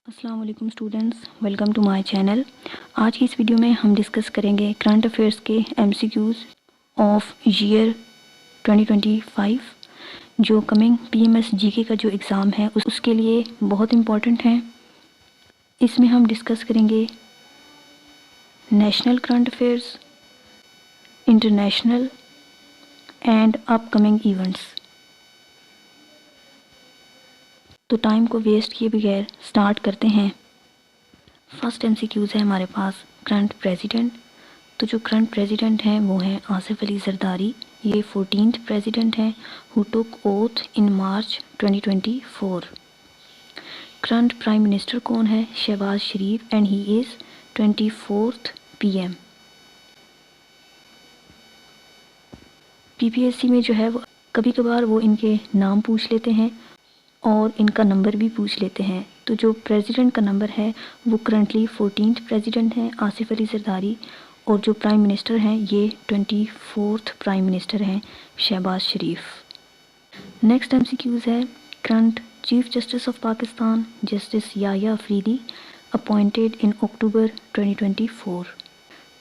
अस्सलाम वालेकुम students, welcome to my channel. आज की इस वीडियो में हम डिस्कस करेंगे करंट अफेयर्स के एमसीक्यूज़ ऑफ ईयर 2025 जो कमिंग पीएमएस जीके का जो एग्ज़ाम है उसके लिए बहुत इम्पॉर्टेंट हैं। इसमें हम डिस्कस करेंगे national current affairs, international and upcoming events. तो टाइम को वेस्ट किए बगैर स्टार्ट करते हैं। फर्स्ट एमसीक्यूज़ है हमारे पास करंट प्रेसिडेंट। तो जो करंट प्रेसिडेंट हैं वो हैं आसिफ अली जरदारी। ये 14th प्रेसिडेंट हैं who took oath in March 2024। Current prime minister कौन है? Shehbaz Sharif and he is 24th PM। PPSC में जो है वो कभी कभार वो इनके नाम पूछ लेते हैं और इनका नंबर भी पूछ लेते हैं। तो जो प्रेसिडेंट का नंबर है वो करंटली 14th प्रेसिडेंट हैं आसिफ अली जरदारी, और जो प्राइम मिनिस्टर हैं ये 24th प्राइम मिनिस्टर हैं शहबाज शरीफ। नेक्स्ट एमसीक्यूज़ है current chief justice of Pakistan justice Yahya Afridi appointed in October 2024।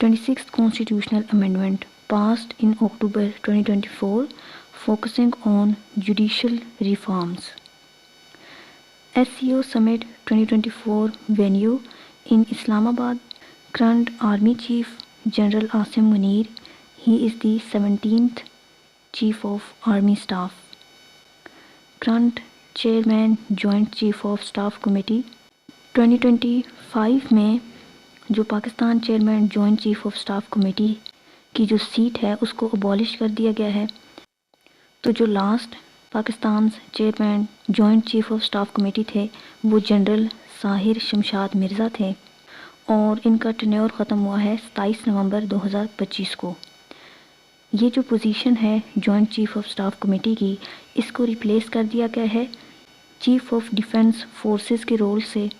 26th constitutional amendment passed in October 2024 focusing on judicial reforms. SCO Summit 2024 venue in Islamabad. Current Army Chief General Asim Munir, he is the 17th Chief of Army Staff. Current Chairman Joint Chief of Staff Committee 2025 में जो Pakistan chairman joint chief of staff committee की जो seat है उसको abolish कर दिया गया है। तो जो last Pakistan chairman joint chief of staff committee थे वो जनरल साहिर शमशाद मिर्ज़ा थे और इनका टेन्योर ख़त्म हुआ है 27 नवंबर 2025 को। ये जो पोजीशन है joint chief of staff committee की, इसको रिप्लेस कर दिया गया है चीफ ऑफ डिफेंस फोर्सेस के रोल से,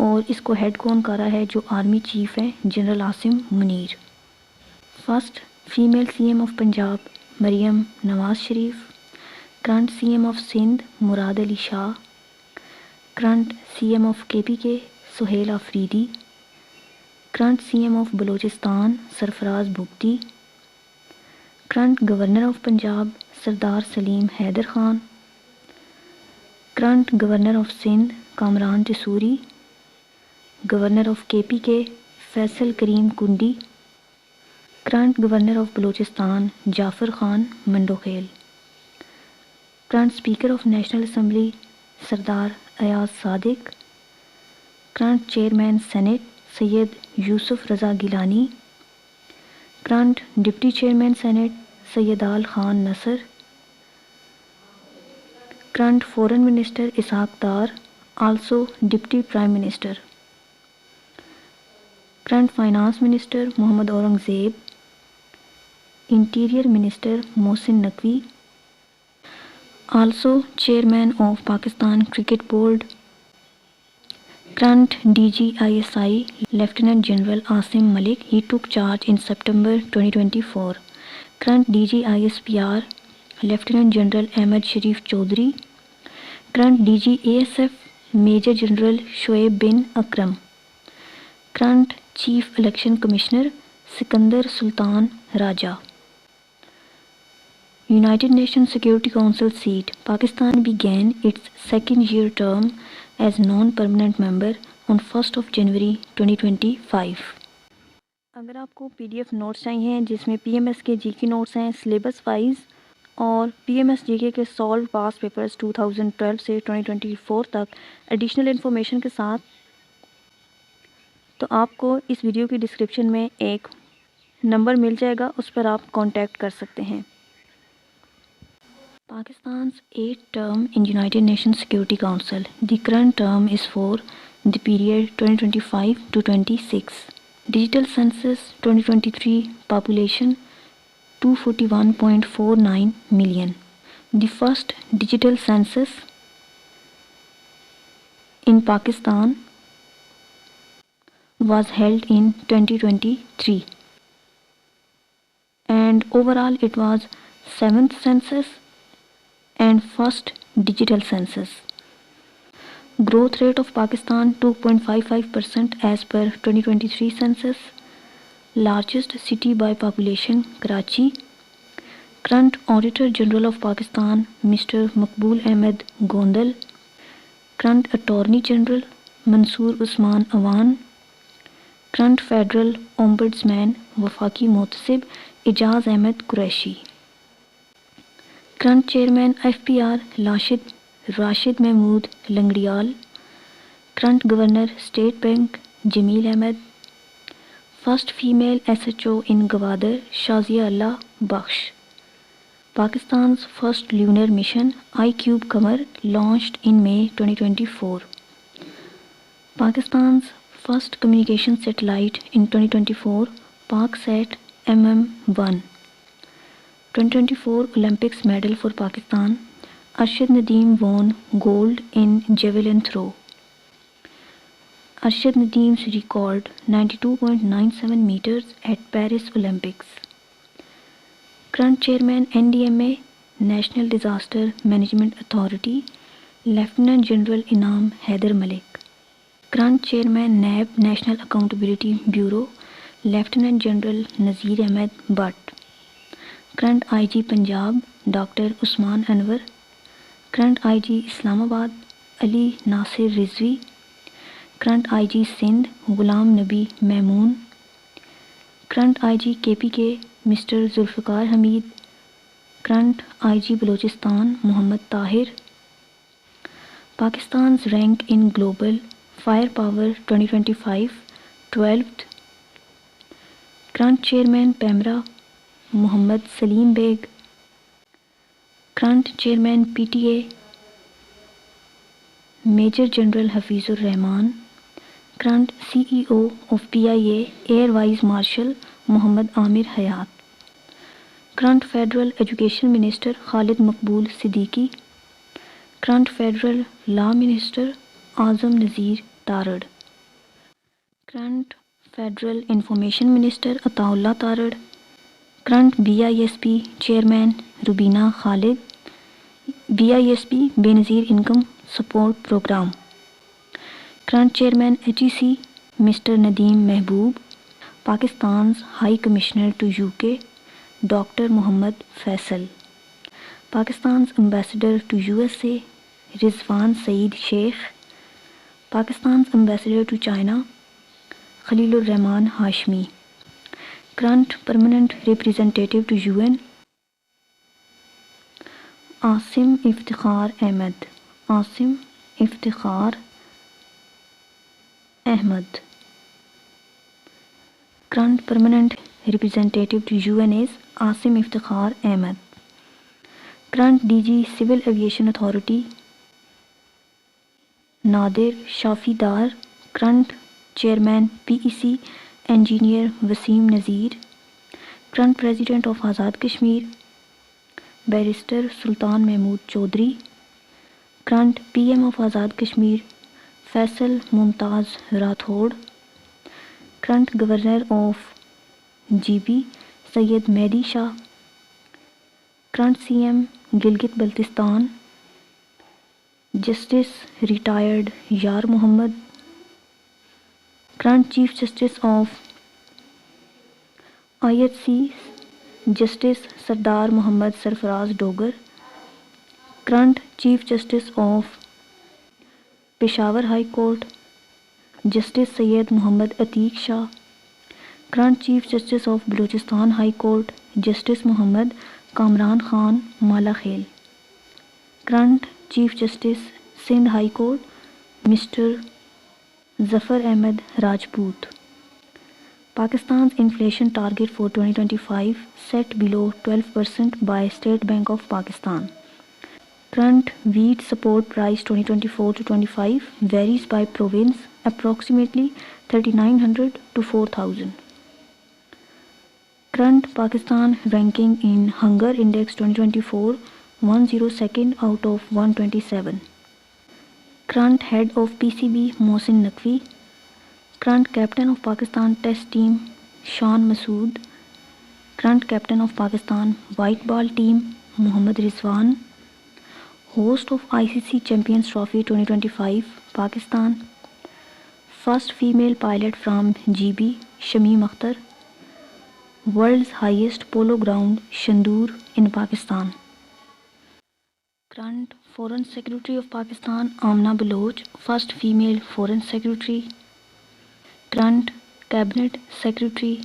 और इसको हेड कौन कर रहा है? जो आर्मी चीफ है general Asim Munir. First female CM of Punjab Maryam Nawaz Sharif. Current CM of Sindh Murad Ali Shah. Current CM of KPK Suhail Afridi. Current CM of Balochistan Sarfaraz Bugti. Current governor of Punjab Sardar Salim Haider Khan. Current governor of Sindh Kamran Tessori. Governor of KPK Faisal Karim Kundi. Current governor of Balochistan Jaffar Khan Mandokhail. Current speaker of national assembly Sardar Ayaz Sadiq. Current chairman senate Syed Yousuf Raza Gilani. Current deputy chairman senate Syedal Khan Nasar. Current foreign minister Ishaq Dar also deputy prime minister. Current finance minister Muhammad Aurangzeb. Interior minister Mohsin Naqvi. Also chairman of Pakistan cricket board. Current DGISI lieutenant general Asim Malik, he took charge in September 2024. Current DGISPR lieutenant general Ahmed Sharif Chaudhry. Current DGASF major general Shoaib bin Akram. Current chief election commissioner Sikandar Sultan Raja. United Nations Security Council seat. Pakistan began its second-year term as non-permanent member on 1st of January 2025. अगर आपको PDF notes चाहिए जिसमें PMS के GK notes हैं syllabus wise और PMS GK के solve पास papers 2012 से 2024 तक एडिशनल इन्फॉर्मेशन के साथ, तो आपको इस वीडियो की डिस्क्रिप्शन में एक नंबर मिल जाएगा, उस पर आप कांटेक्ट कर सकते हैं। Pakistan's 8th term in United Nations Security Council. The current term is for the period 2025 to 26. Digital census 2023 population 241.49 million. The first digital census in Pakistan was held in 2023 and overall it was 7th census and first digital census. Growth rate of Pakistan 2.55% as per 2023 census. Largest city by population Karachi. Current Auditor General of Pakistan Mr. Maqbool Ahmed Gondal. Current Attorney General Mansoor Usman Awan. Current Federal Ombudsman Wafaki Mohtasib Ijaz Ahmed Qureshi. Current Chairman FPR Rashid Mahmood Langdiyal. Current Governor State Bank Jameel Ahmed. First female SHO in Gwadar Shazia Allah Bakhsh. Pakistan's first lunar mission iCube Qamar launched in May 2024. Pakistan's first communication satellite in 2024 PakSat MM1. 2024 Olympics medal for Pakistan. Arshad Nadeem won gold in javelin throw. Arshad Nadeem's record 92.97 meters at Paris Olympics. Current Chairman NDMA National Disaster Management Authority Lieutenant General Inam Haider Malik. Current Chairman NAB National Accountability Bureau Lieutenant General Nazir Ahmed Butt. Current IG Punjab Dr. Usman Anwar. Current IG Islamabad Ali Nasir Rizvi. Current IG Sindh Ghulam Nabi Mehmoon. Current IG KPK Mr. Zulfikar Hamid. Current IG Balochistan Muhammad Tahir. Pakistan's rank in Global Firepower 2025 12th. Current Chairman PEMRA Muhammad Salim Beg. Current Chairman PTA Major General Hafizur Rahman. Current CEO of PIA Air Vice Marshal Muhammad Amir Hayat. Current Federal Education Minister Khalid Maqbool Siddiqui. Current Federal Law Minister Azam Nazir Tarad. Current Federal Information Minister Ataullah Tarad. Current BISP Chairman Rubina Khalid. BISP Benazir Income Support Program. Current Chairman HEC Mr. Nadeem Mehboob. Pakistan's High Commissioner to UK Dr. Muhammad Faisal. Pakistan's Ambassador to USA Rizwan Saeed Sheikh. Pakistan's Ambassador to China Khalilur Rahman Hashmi. Current Permanent Representative to UN Asim Iftikhar Ahmed. Asim Iftikhar Ahmed. Current Permanent Representative to UN is Asim Iftikhar Ahmed. Current DG Civil Aviation Authority Nadir Shafi Dar. Current Chairman PEC Engineer Wasim Nazir. Current President of Azad Kashmir Barrister Sultan Mahmood Chaudhry. Current PM of Azad Kashmir Faisal Mumtaz Rathod. Current Governor of GB Syed Mehdi Shah. Current CM Gilgit Baltistan Justice Retired Yar Muhammad. Current Chief Justice of IHC Justice Sardar Muhammad Sarfaraz Dogar. Current Chief Justice of Peshawar High Court Justice Syed Muhammad Atiq Shah. Current Chief Justice of Balochistan High Court Justice Muhammad Kamran Khan Malakhel. Current Chief Justice Sindh High Court Mr. Zafar Ahmed Rajput. Pakistan's inflation target for 2025 set below 12% by State Bank of Pakistan. Current wheat support price 2024 to 25 varies by province approximately 3900 to 4000. Current Pakistan ranking in Hunger Index 2024 102nd out of 127. Current head of PCB Mohsin Naqvi. Current captain of Pakistan Test team Shan Masood. Current captain of Pakistan white ball team Muhammad Rizwan. Host of ICC Champions Trophy 2025, Pakistan. First female pilot from GB, Shamim Akhtar. World's highest polo ground, Shandur in Pakistan. Current Foreign Secretary of Pakistan, Amna Baloch, first female Foreign Secretary. Current Cabinet Secretary,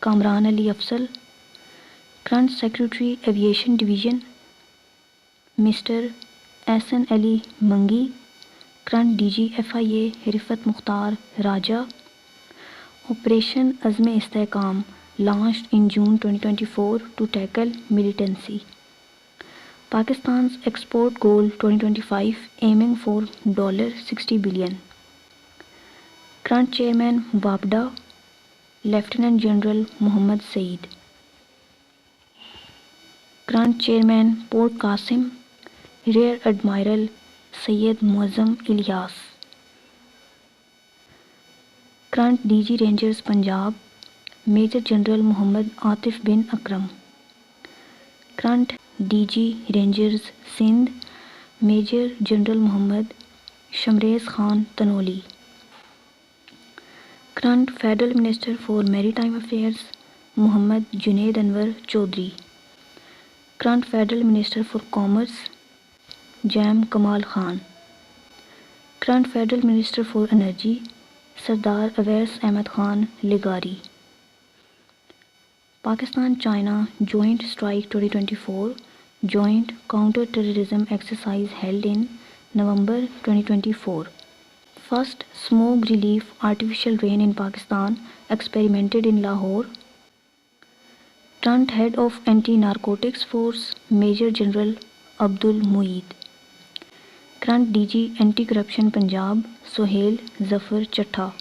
Kamran Ali Afzal. Current Secretary Aviation Division, Mr. SN Ali Mangi. Current DG FIA, Rifat Mukhtar Raja. Operation Azm-e-Istehkam launched in June 2024 to tackle militancy. Pakistan's export goal 2025 aiming for $60 billion. Current Chairman WAPDA, Lieutenant General Muhammad Saeed. Current Chairman Port Qasim, Rear Admiral Syed Muazzam Ilyas. Current DG Rangers Punjab, Major General Muhammad Atif bin Akram. Current DG Rangers Sindh, Major General Muhammad Shamrez Khan Tanoli. Current Federal Minister for Maritime Affairs, Muhammad Junaid Anwar Chaudhry. Current Federal Minister for Commerce, Jam Kamal Khan. Current Federal Minister for Energy, Sardar Awais Ahmed Khan Ligari. Pakistan-China Joint Strike 2024 Joint Counter-Terrorism Exercise held in November 2024. First smoke relief artificial rain in Pakistan experimented in Lahore. Current Head of Anti-Narcotics Force, Major General Abdul Mueed. Current DG Anti-Corruption Punjab, Sohail Zafar Chattha.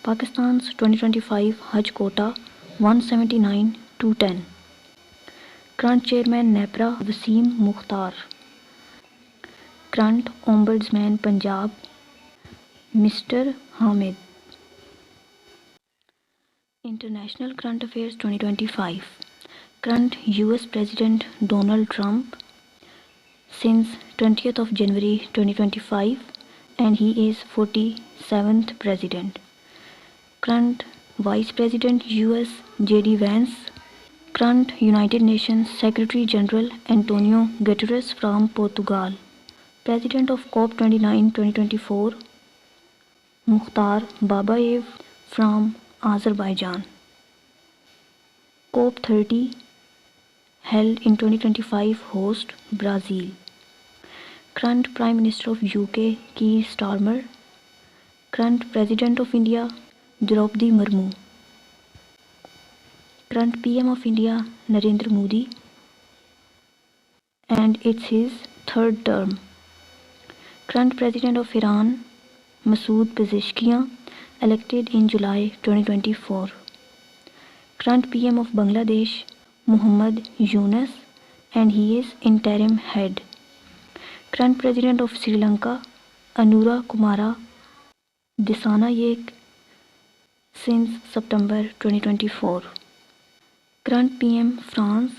Pakistan's 2025 Hajj quota 179-10. Current Chairman NEPRA, Wasim Mukhtar. Current Ombudsman Punjab, Mr. Hamid. International Current Affairs 2025. Current US President Donald Trump since 20th of January 2025 and he is 47th President. Current Vice President US JD Vance. Current United Nations Secretary General Antonio Guterres from Portugal. President of COP29 2024 Mukhtar Babayev from Azerbaijan. COP30 held in 2025 host Brazil. Current Prime Minister of UK Keir Starmer. Current President of India Draupadi Murmu. Current PM of India Narendra Modi and it's his third term. Current President of Iran Masoud Pezeshkian elected in July 2024. Current PM of Bangladesh Muhammad Yunus and he is interim head. Current President of Sri Lanka Anura Kumara Dissanayake since September 2024. Current PM France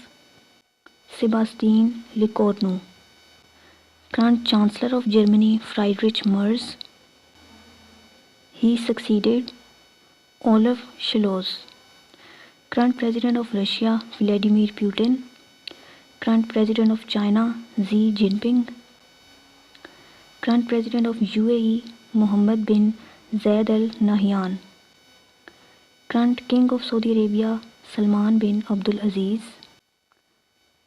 Sébastien Lecornu. Current Chancellor of Germany Friedrich Merz. He succeeded Olaf Scholz. Current President of Russia Vladimir Putin. Current President of China Xi Jinping. Current President of UAE Mohammed bin Zayed Al Nahyan. Current King of Saudi Arabia Salman bin Abdul Aziz.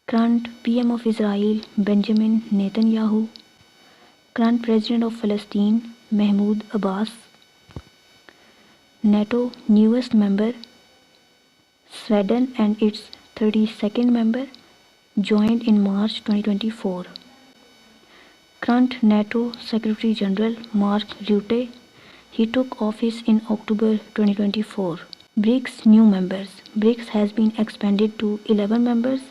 Current PM of Israel Benjamin Netanyahu. Current President of Palestine Mahmoud Abbas. NATO newest member Sweden and its 32nd member joined in March 2024. Current NATO Secretary General Mark Rutte, he took office in October 2024. BRICS new members. BRICS has been expanded to 11 members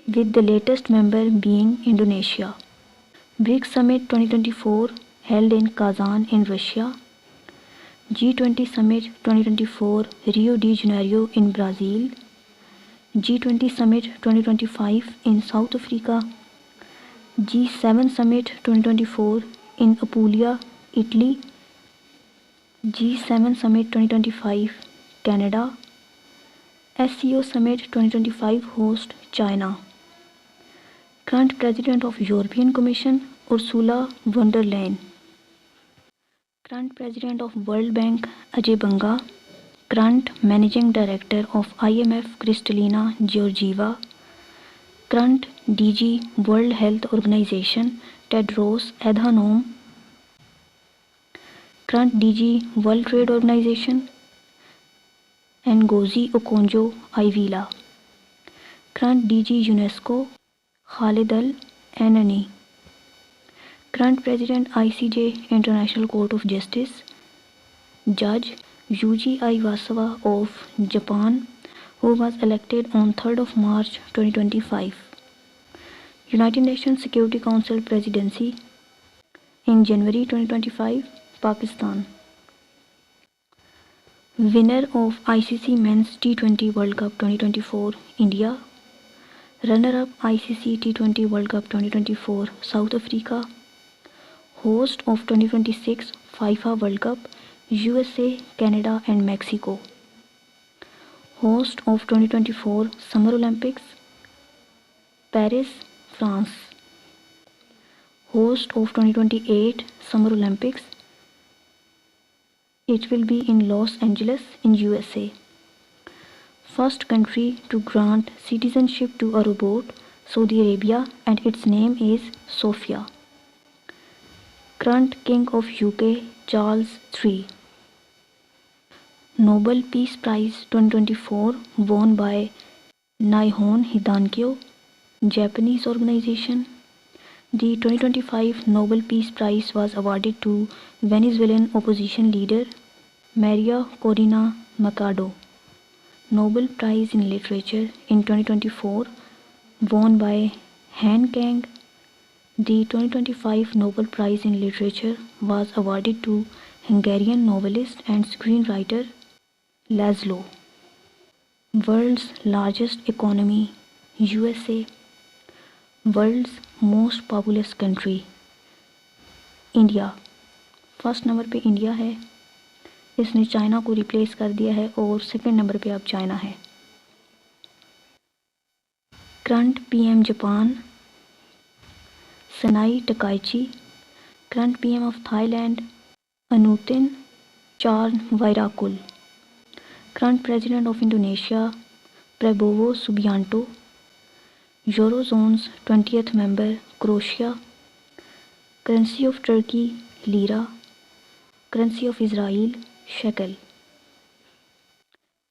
with the latest member being Indonesia. BRICS Summit 2024 held in Kazan in Russia. G20 Summit 2024 Rio de Janeiro in Brazil. G20 Summit 2025 in South Africa. G7 Summit 2024 in Apulia, Italy. G7 Summit 2025, Canada. SCO Summit 2025 host, China. Current President of European Commission, Ursula von der Leyen. Current President of World Bank, Ajay Banga. Current Managing Director of IMF, Kristalina Georgieva. Current DG World Health Organization, Tedros Adhanom. Current DG World Trade Organization, Ngozi Okonjo-Iweala. Current DG UNESCO, Khalid Al-Anani. Current President ICJ International Court of Justice, Judge Yuji Iwasawa of Japan, who was elected on 3rd of March 2025. United Nations Security Council Presidency in January 2025, Pakistan. Winner of ICC Men's T20 World Cup 2024, India. Runner-up ICC T20 World Cup 2024, South Africa. Host of 2026 FIFA World Cup, USA, Canada and Mexico. Host of 2024 Summer Olympics, Paris, France. Host of 2028 Summer Olympics, it will be in Los Angeles in USA. First country to grant citizenship to a robot, Saudi Arabia, and its name is Sophia. Current King of UK, Charles III. Nobel Peace Prize 2024 won by Nihon Hidankyo, Japanese organization. The 2025 Nobel Peace Prize was awarded to Venezuelan opposition leader Maria Corina Machado. Nobel Prize in Literature in 2024 won by Han Kang. The 2025 Nobel Prize in Literature was awarded to Hungarian novelist and screenwriter Laszlo. World's largest economy, USA. World's most populous country, India. First number पे India है, इसने China को replace कर दिया है और second number पे अब चाइना है. Current PM Japan, Sanae Takaichi. Current PM of Thailand, Anutin Charnvirakul. Current president of Indonesia, Prabowo Subianto. Eurozone's 20th member, Croatia. Currency of Turkey, lira. Currency of Israel, shekel.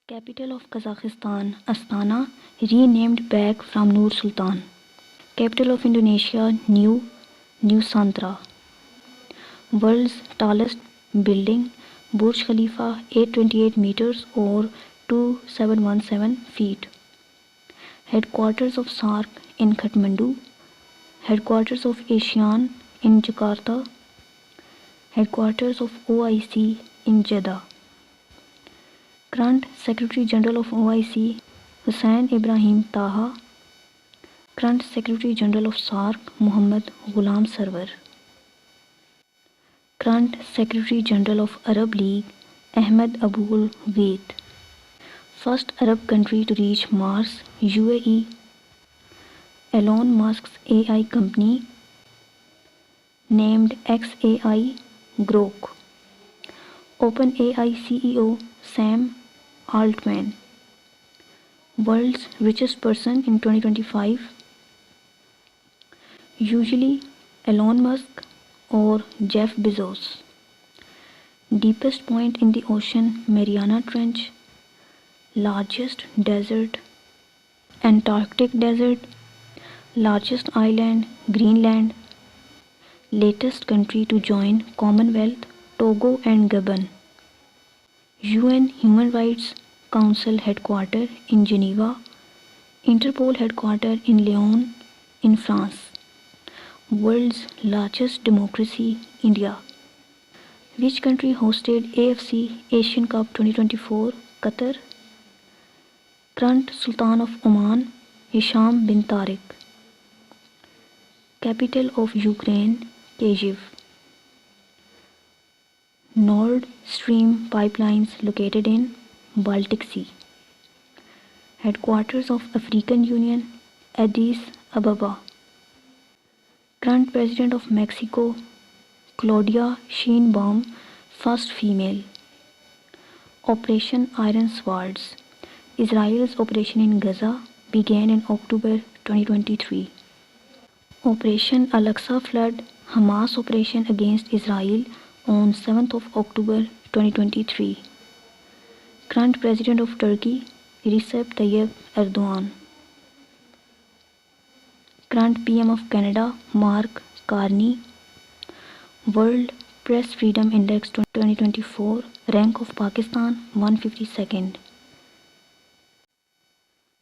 Capital of Kazakhstan, Astana, renamed back from Nur Sultan. Capital of Indonesia, Nusantara. World's tallest building, Burj Khalifa, 828 meters or 2717 feet. Headquarters of SAARC in Kathmandu. Headquarters of ASEAN in Jakarta. Headquarters of OIC in Jeddah. Current Secretary General of OIC, Hussein Ibrahim Taha. Current Secretary General of SAARC, Muhammad Ghulam Sarwar. Current Secretary General of Arab League, Ahmed Aboul Gheit. First Arab country to reach Mars, UAE. Elon Musk's AI company named XAI Grok. OpenAI CEO Sam Altman. World's richest person in 2025. Usually Elon Musk or Jeff Bezos. Deepest point in the ocean, Mariana Trench. Largest desert, Antarctic Desert. Largest island, Greenland. Latest country to join Commonwealth, Togo and Gabon. UN Human Rights Council headquarters in Geneva. Interpol headquarters in Lyon in France. World's largest democracy, India. Which country hosted AFC Asian Cup 2024? Qatar. Current Sultan of Oman, Hisham bin Tariq. Capital of Ukraine, Kyiv. Nord Stream pipelines located in Baltic Sea. Headquarters of African Union, Addis Ababa. Current President of Mexico, Claudia Sheinbaum, first female. Operation Iron Swords. Israel's operation in Gaza began in October 2023. Operation Al-Aqsa Flood, Hamas operation against Israel on 7th of October 2023. Current President of Turkey, Recep Tayyip Erdogan. Current PM of Canada, Mark Carney. World Press Freedom Index 2024, rank of Pakistan 152nd.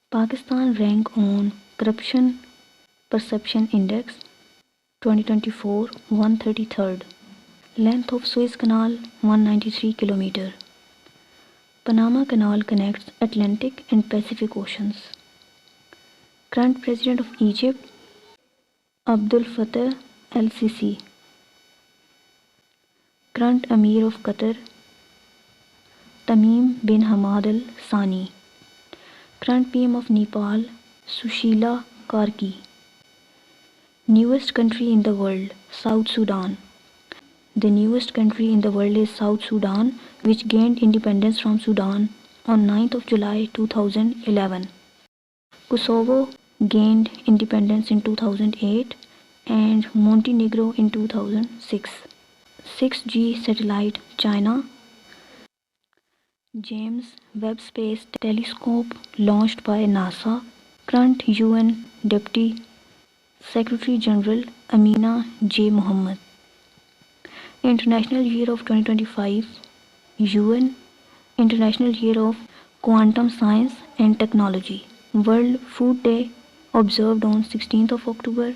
Pakistan rank on Corruption Perception Index 2024 133rd. Length of Suez Canal 193 km. Panama Canal connects Atlantic and Pacific Oceans. Current President of Egypt, Abdul Fattah el-Sisi. Current Amir of Qatar, Tamim bin Hamad Al Thani. Current PM of Nepal, Sushila Karki. Newest country in the world, South Sudan. The newest country in the world is South Sudan, which gained independence from Sudan on 9th of July 2011. Kosovo gained independence in 2008 and Montenegro in 2006. 6G satellite China. James Webb Space Telescope launched by NASA. Current UN Deputy Secretary General Amina J. Mohammed. International Year of 2025. UN International Year of Quantum Science and Technology. World Food Day observed on 16th of October.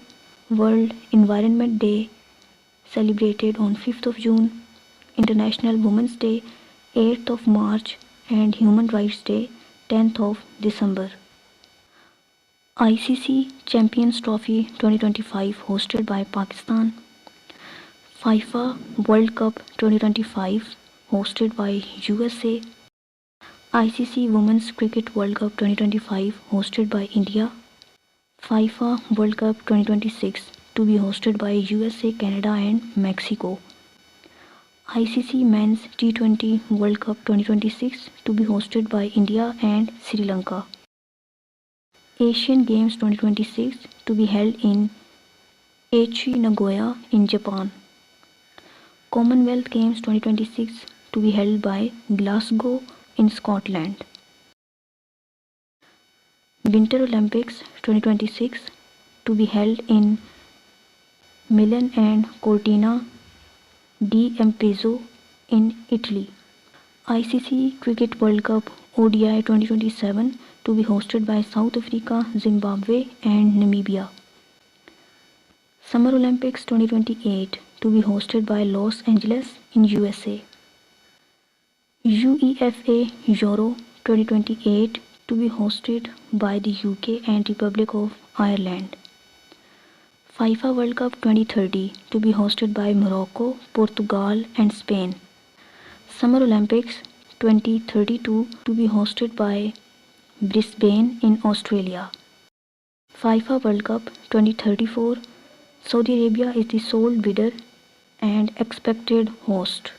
World Environment Day celebrated on 5th of June. International Women's Day 8th of March and Human Rights Day 10th of December. ICC Champions Trophy 2025 hosted by Pakistan. FIFA World Cup 2025 hosted by USA. ICC Women's Cricket World Cup 2025 hosted by India. FIFA World Cup 2026 to be hosted by USA, Canada and Mexico. ICC Men's T20 World Cup 2026 to be hosted by India and Sri Lanka. Asian Games 2026 to be held in Aichi, Nagoya in Japan. Commonwealth Games 2026 to be held by Glasgow in Scotland. Winter Olympics 2026 to be held in Milan and Cortina d'Ampezzo in Italy. ICC Cricket World Cup ODI 2027 to be hosted by South Africa, Zimbabwe and Namibia. Summer Olympics 2028 to be hosted by Los Angeles in USA. UEFA Euro 2028 to be hosted by the UK and Republic of Ireland. FIFA World Cup 2030 to be hosted by Morocco, Portugal and Spain. Summer Olympics 2032 to be hosted by Brisbane in Australia. FIFA World Cup 2034, Saudi Arabia is the sole bidder and expected host.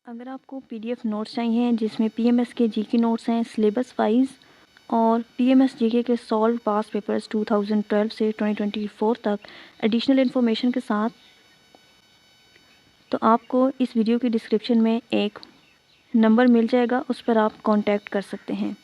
अगर आपको PDF notes चाहिए जिसमें PMS के GK notes हैं syllabus wise और PMS GK के solve पास papers 2012 से 2024 तक एडिशनल इन्फॉर्मेशन के साथ, तो आपको इस वीडियो की डिस्क्रिप्शन में एक नंबर मिल जाएगा, उस पर आप कांटेक्ट कर सकते हैं।